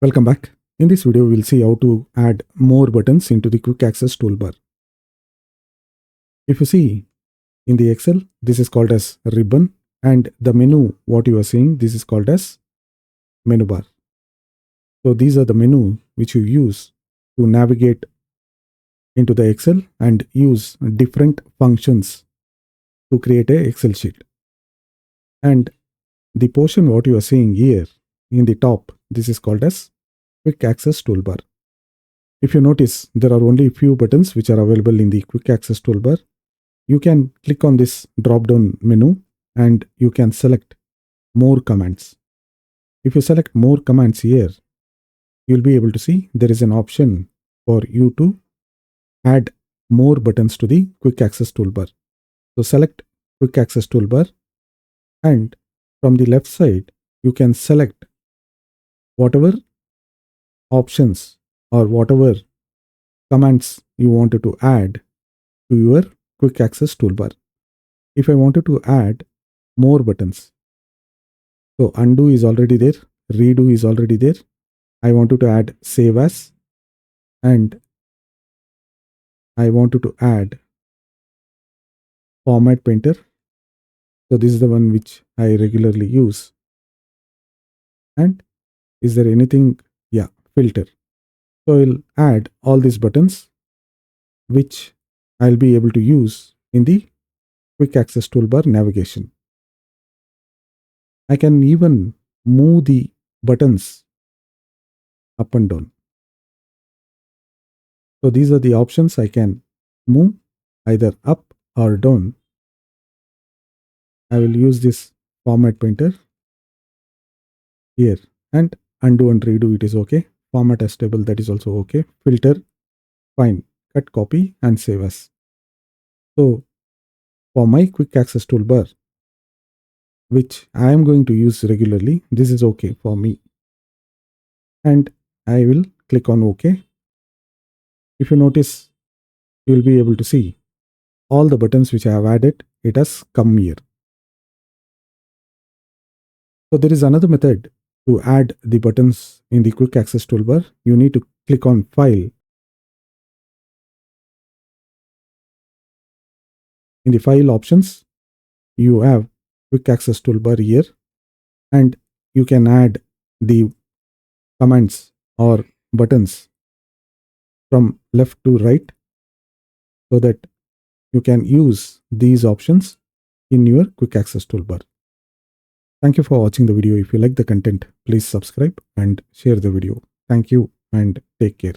Welcome back. In this video, we'll see how to add more buttons into the quick access toolbar. If you see in the Excel, this is called as ribbon, and the menu, what you are seeing, this is called as menu bar. So these are the menu which you use to navigate into the Excel and use different functions to create a Excel sheet. And the portion what you are seeing here in the top, this is called as quick access toolbar. If you notice, there are only a few buttons which are available in the quick access toolbar. You can click on this drop down menu and you can select more commands. If you select more commands here, you'll be able to see there is an option for you to add more buttons to the quick access toolbar. So select quick access toolbar, and from the left side, you can select whatever options or whatever commands you wanted to add to your quick access toolbar. If I wanted to add more buttons, so undo is already there, redo is already there. I wanted to add save as, and I wanted to add format painter. So this is the one which I regularly use. And is there anything? Yeah, filter. So I'll add all these buttons which I'll be able to use in the quick access toolbar navigation. I can even move the buttons up and down. So these are the options I can move either up or down. I will use this format painter here, and undo and redo, it is okay. Format as table, that is also okay. Filter, fine. Cut, copy and save as. So for my quick access toolbar, which I am going to use regularly, this is okay for me. And I will click on OK. If you notice, you will be able to see all the buttons which I have added, it has come here. So there is another method to add the buttons in the quick access toolbar. You need to click on File. In the File options, you have quick access toolbar here, and you can add the commands or buttons from left to right so that you can use these options in your quick access toolbar. Thank you for watching the video. If you like the content, please subscribe and share the video. Thank you and take care.